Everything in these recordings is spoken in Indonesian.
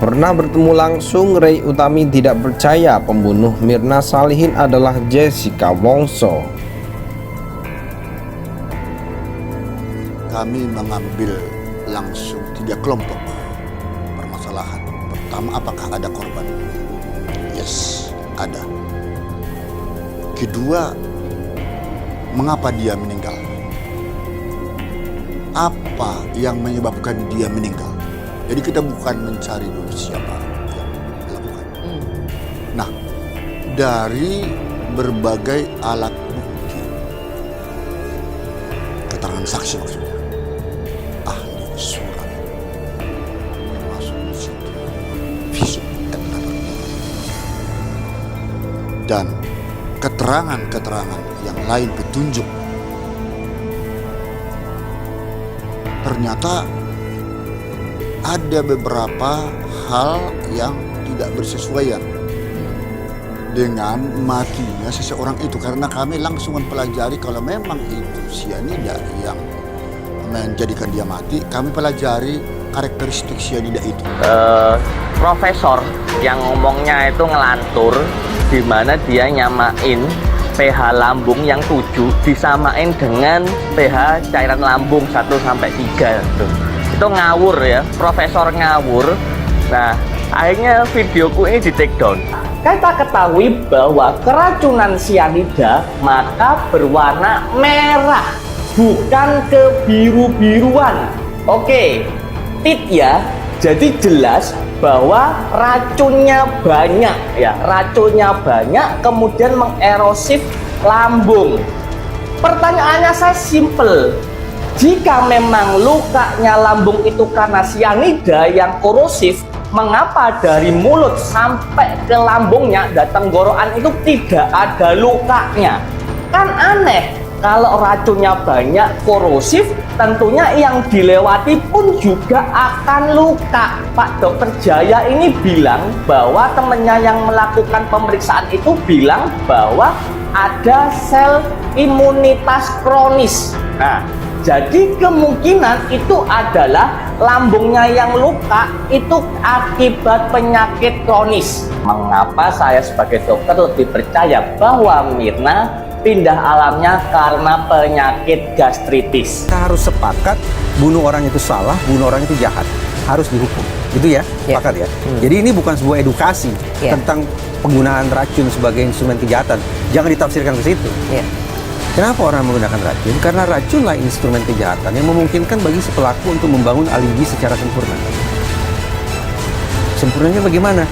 pernah bertemu langsung, Ray Utami tidak percaya pembunuh Mirna Salihin adalah Jessica Wongso. Kami mengambil langsung 3 kelompok permasalahan. Pertama, apakah ada korban? Yes, ada. Kedua, mengapa dia meninggal? Apa yang menyebabkan dia meninggal? Jadi kita bukan mencari dulu siapa yang melakukan. Nah, dari berbagai alat bukti, keterangan saksi maksudnya, ahli surat, termasuk di situ visum et repertum, dan keterangan-keterangan yang lain petunjuk, ternyata ada beberapa hal yang tidak bersesuaian dengan matinya seseorang itu, karena kami langsung mempelajari kalau memang itu sianida yang menjadikan dia mati. Kami pelajari karakteristik sianida itu. Profesor yang ngomongnya itu ngelantur, di mana dia nyamain pH lambung yang 7 disamain dengan pH cairan lambung 1 sampai 3 tuh. Itu ngawur ya, profesor ngawur. Nah, akhirnya videoku ini di take down. Kita ketahui bahwa keracunan sianida maka berwarna merah, bukan kebiru-biruan. Oke, tit ya. Jadi jelas bahwa racunnya banyak ya, racunnya banyak kemudian mengerosif lambung. Pertanyaannya saya simple. Jika memang lukanya lambung itu karena sianida yang korosif, mengapa dari mulut sampai ke lambungnya dan tenggorokan itu tidak ada lukanya? Kan aneh. Kalau racunnya banyak korosif, tentunya yang dilewati pun juga akan luka. Pak Dokter Jaya ini bilang bahwa temannya yang melakukan pemeriksaan itu bilang bahwa ada sel imunitas kronis. Nah, jadi kemungkinan itu adalah lambungnya yang luka itu akibat penyakit kronis. Mengapa saya sebagai dokter lebih percaya bahwa Mirna pindah alamnya karena penyakit gastritis? Kita harus sepakat bunuh orang itu salah, bunuh orang itu jahat, harus dihukum. Itu ya, sepakat ya. Jadi ini bukan sebuah edukasi tentang penggunaan racun sebagai instrumen kejahatan. Jangan ditafsirkan ke situ. Kenapa orang menggunakan racun? Karena racunlah instrumen kejahatan yang memungkinkan bagi si pelaku untuk membangun alibi secara sempurna. Sempurnanya bagaimana?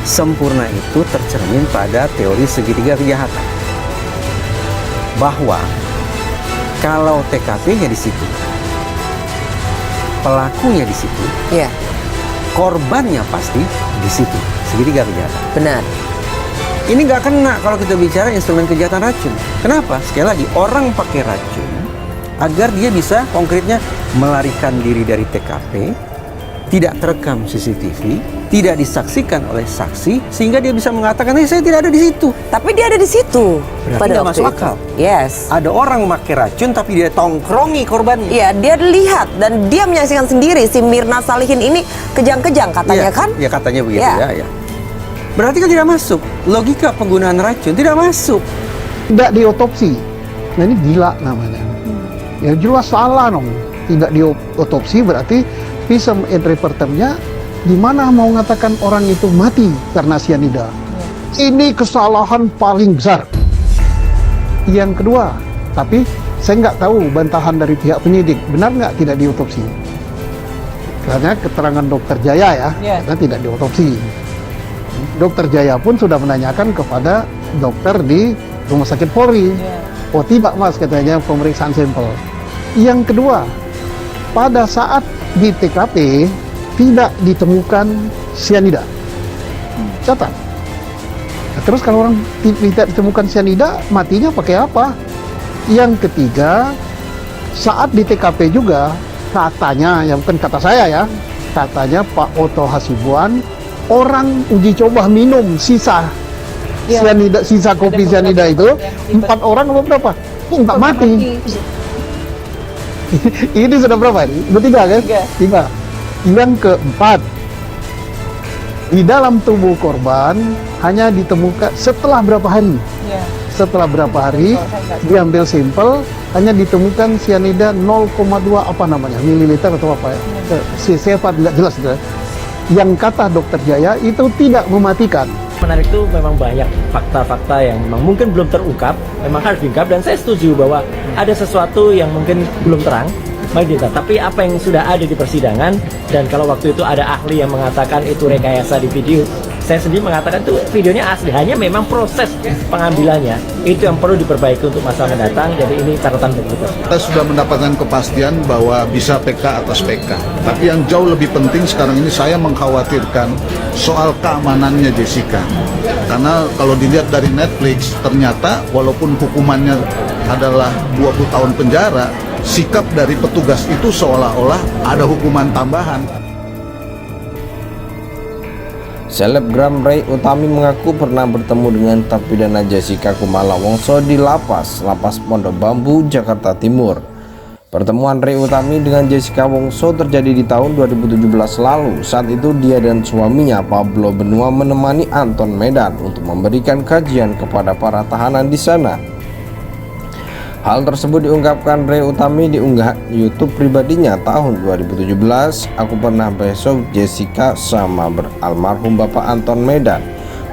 Sempurna itu tercermin pada teori segitiga kejahatan. Bahwa kalau TKP-nya di situ, pelakunya di situ, korbannya pasti di situ. Segitiga kejahatan. Benar. Ini nggak kena kalau kita bicara instrumen kejahatan racun. Kenapa? Sekali lagi, orang pakai racun agar dia bisa konkretnya melarikan diri dari TKP, tidak terekam CCTV, tidak disaksikan oleh saksi, sehingga dia bisa mengatakan, saya tidak ada di situ. Tapi dia ada di situ. Berarti nggak masuk akal. Yes. Ada orang pakai racun tapi dia tongkrongi korbannya. Iya, dia lihat dan dia menyaksikan sendiri si Mirna Salihin ini kejang-kejang katanya kan? Ya katanya begitu ya. Berarti kan tidak masuk. Logika penggunaan racun tidak masuk. Tidak diotopsi. Nah ini gila namanya. Ya jelas salah dong. Tidak diotopsi berarti visum et repertumnya di mana mau mengatakan orang itu mati karena sianida. Ini kesalahan paling besar. Yang kedua, tapi saya nggak tahu bantahan dari pihak penyidik. Benar nggak tidak diotopsi? Karena keterangan Dokter Jaya karena tidak diotopsi. Dokter Jaya pun sudah menanyakan kepada dokter di Rumah Sakit Polri. Oh tidak mas katanya pemeriksaan sampel. Yang kedua, pada saat di TKP tidak ditemukan sianida. Catat. Nah, terus kalau orang tidak ditemukan sianida, matinya pakai apa? Yang ketiga, saat di TKP juga katanya, ya bukan kata saya ya, katanya Pak Oto Hasibuan, orang uji coba minum sisa sianida, sisa kopi sianida itu, 4 orang atau berapa? Enggak mati. Ini sudah berapa ini? Bertiga kan? 3. Yang keempat, Di dalam tubuh korban hanya ditemukan setelah berapa hari? Setelah berapa hari diambil sampel, hanya ditemukan sianida 0,2 apa namanya mililiter atau apa ya? Saya tidak jelas. Yang kata Dokter Jaya itu tidak mematikan. Menarik itu memang banyak fakta-fakta yang memang mungkin belum terungkap, memang harus diungkap, dan saya setuju bahwa ada sesuatu yang mungkin belum terang, tapi apa yang sudah ada di persidangan, dan kalau waktu itu ada ahli yang mengatakan itu rekayasa di video, saya sendiri mengatakan itu videonya asli, hanya memang proses pengambilannya itu yang perlu diperbaiki untuk masa mendatang. Jadi ini catatan bagi kita. Kita sudah mendapatkan kepastian bahwa bisa PK atas PK. Tapi yang jauh lebih penting sekarang ini saya mengkhawatirkan soal keamanannya Jessica. Karena kalau dilihat dari Netflix, ternyata walaupun hukumannya adalah 20 tahun penjara, sikap dari petugas itu seolah-olah ada hukuman tambahan. Selebgram Ray Utami mengaku pernah bertemu dengan terpidana Jessica Kumala Wongso di lapas Pondok Bambu, Jakarta Timur. Pertemuan Ray Utami dengan Jessica Wongso terjadi di tahun 2017 lalu. Saat itu dia dan suaminya Pablo Benua menemani Anton Medan untuk memberikan kajian kepada para tahanan di sana. Hal tersebut diungkapkan Ray Utami di unggahan YouTube pribadinya tahun 2017. Aku pernah besok Jessica sama almarhum Bapak Anton Medan.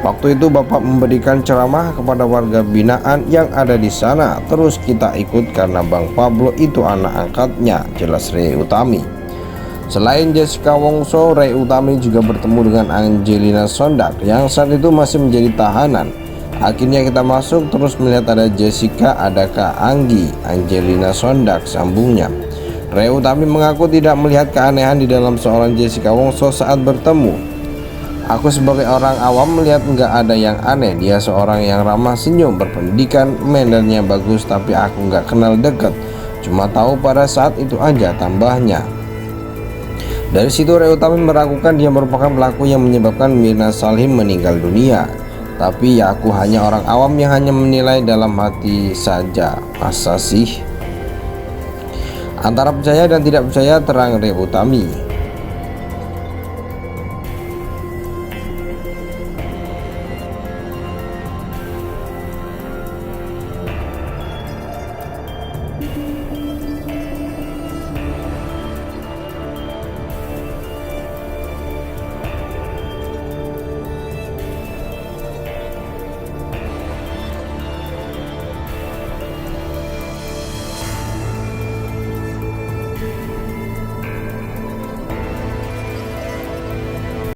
Waktu itu Bapak memberikan ceramah kepada warga binaan yang ada di sana. Terus kita ikut karena Bang Pablo itu anak angkatnya, jelas Ray Utami. Selain Jessica Wongso, Ray Utami juga bertemu dengan Angelina Sondak yang saat itu masih menjadi tahanan. Akhirnya kita masuk terus melihat ada Jessica, ada Kak Anggi, Angelina Sondak, sambungnya. Ray Utami mengaku tidak melihat keanehan di dalam seorang Jessica Wongso saat bertemu. Aku sebagai orang awam melihat nggak ada yang aneh. Dia seorang yang ramah senyum, berpendidikan, mannernya bagus, tapi aku nggak kenal dekat. Cuma tahu pada saat itu aja, tambahnya. Dari situ Ray Utami meragukan dia merupakan pelaku yang menyebabkan Mirna Salihin meninggal dunia. Tapi ya aku hanya orang awam yang hanya menilai dalam hati saja. Masa sih? Antara percaya dan tidak percaya, terang Ray Utami.